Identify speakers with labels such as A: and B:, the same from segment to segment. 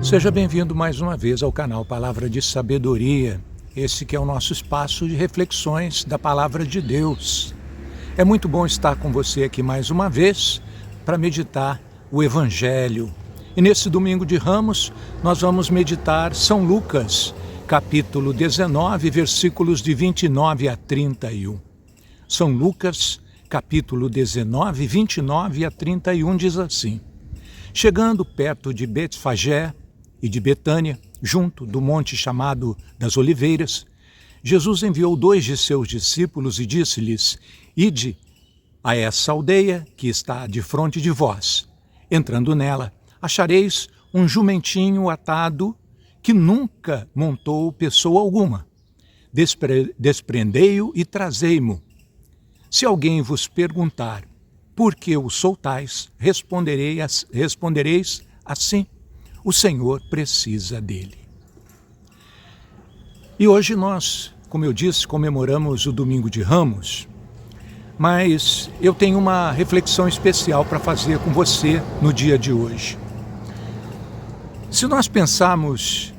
A: Seja bem-vindo mais uma vez ao canal Palavra de Sabedoria, esse que é o nosso espaço de reflexões da Palavra de Deus. É muito bom estar com você aqui mais uma vez para meditar o Evangelho. E nesse domingo de Ramos, nós vamos meditar São Lucas, capítulo 19, versículos de 29 a 31. São Lucas, capítulo 19, 29 a 31 diz assim: Chegando perto de Betfagé e de Betânia, junto do monte chamado das Oliveiras, Jesus enviou 2 de seus discípulos e disse-lhes: Ide a essa aldeia que está defronte de vós. Entrando nela, achareis um jumentinho atado que nunca montou pessoa alguma. Desprendei-o e trazei-mo. Se alguém vos perguntar por que o soltais, respondereis assim: o Senhor precisa dele. E hoje nós, como eu disse, comemoramos o Domingo de Ramos, mas eu tenho uma reflexão especial para fazer com você no dia de hoje. Se nós pensarmos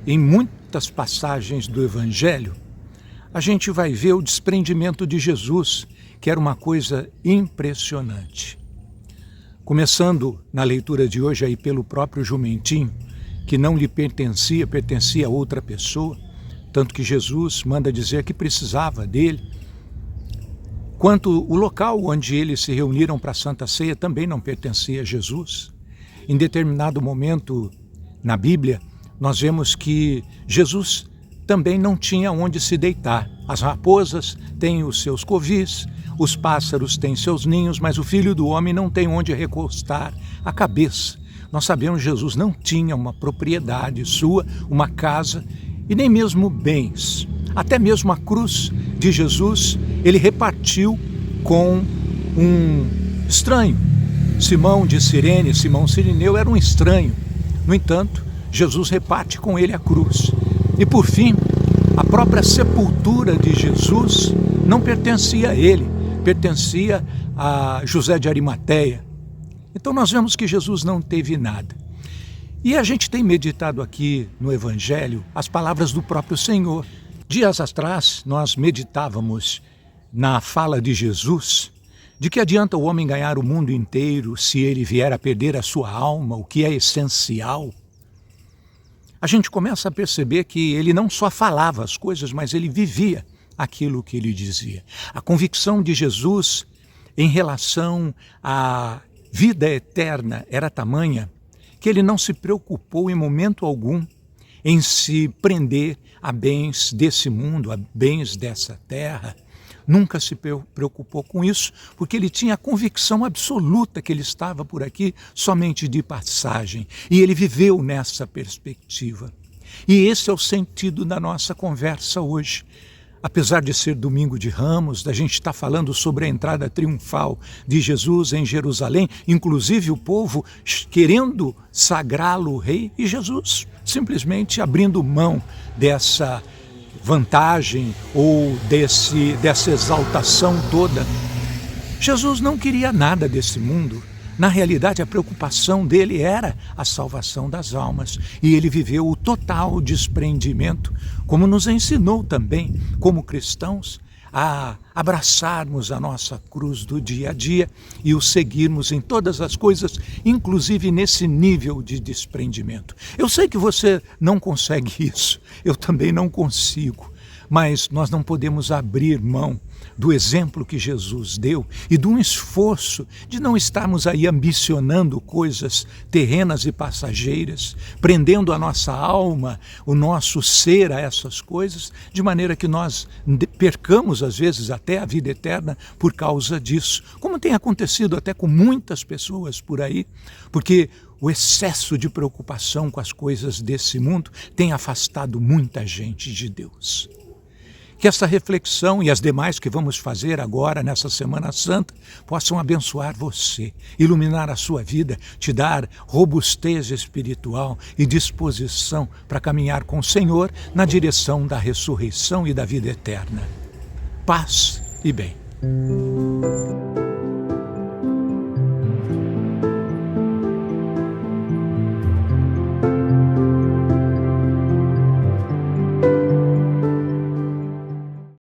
A: em muitas passagens do Evangelho, a gente vai ver o desprendimento de Jesus, que era uma coisa impressionante. Começando na leitura de hoje aí pelo próprio jumentinho, que não lhe pertencia, pertencia a outra pessoa, tanto que Jesus manda dizer que precisava dele. Quanto o local onde eles se reuniram para a Santa Ceia também não pertencia a Jesus. Em determinado momento na Bíblia, nós vemos que Jesus também não tinha onde se deitar. As raposas têm os seus covis, os pássaros têm seus ninhos, mas o Filho do Homem não tem onde recostar a cabeça. Nós sabemos que Jesus não tinha uma propriedade sua, uma casa e nem mesmo bens. Até mesmo a cruz de Jesus ele repartiu com um estranho. Simão de Cirene, Simão Cirineu era um estranho. No entanto, Jesus reparte com ele a cruz. E por fim, a própria sepultura de Jesus não pertencia a ele, pertencia a José de Arimateia. Então nós vemos que Jesus não teve nada. E a gente tem meditado aqui no Evangelho as palavras do próprio Senhor. Dias atrás nós meditávamos na fala de Jesus, de que adianta o homem ganhar o mundo inteiro se ele vier a perder a sua alma, o que é essencial. A gente começa a perceber que ele não só falava as coisas, mas ele vivia aquilo que ele dizia. A convicção de Jesus em relação à vida eterna era tamanha que ele não se preocupou em momento algum em se prender a bens desse mundo, a bens dessa terra. Nunca se preocupou com isso, porque ele tinha a convicção absoluta que ele estava por aqui somente de passagem. E ele viveu nessa perspectiva. E esse é o sentido da nossa conversa hoje. Apesar de ser Domingo de Ramos, da gente estar falando sobre a entrada triunfal de Jesus em Jerusalém, inclusive o povo querendo sagrá-lo rei, e Jesus simplesmente abrindo mão dessa vantagem ou dessa exaltação toda. Jesus não queria nada desse mundo. Na realidade, a preocupação dele era a salvação das almas. E ele viveu o total desprendimento, como nos ensinou também, como cristãos, a abraçarmos a nossa cruz do dia a dia e o seguirmos em todas as coisas, inclusive nesse nível de desprendimento. Eu sei que você não consegue isso, eu também não consigo, mas nós não podemos abrir mão do exemplo que Jesus deu e de um esforço de não estarmos aí ambicionando coisas terrenas e passageiras, prendendo a nossa alma, o nosso ser a essas coisas, de maneira que nós percamos às vezes até a vida eterna por causa disso, como tem acontecido até com muitas pessoas por aí, porque o excesso de preocupação com as coisas desse mundo tem afastado muita gente de Deus. Que essa reflexão e as demais que vamos fazer agora nessa Semana Santa possam abençoar você, iluminar a sua vida, te dar robustez espiritual e disposição para caminhar com o Senhor na direção da ressurreição e da vida eterna. Paz e bem.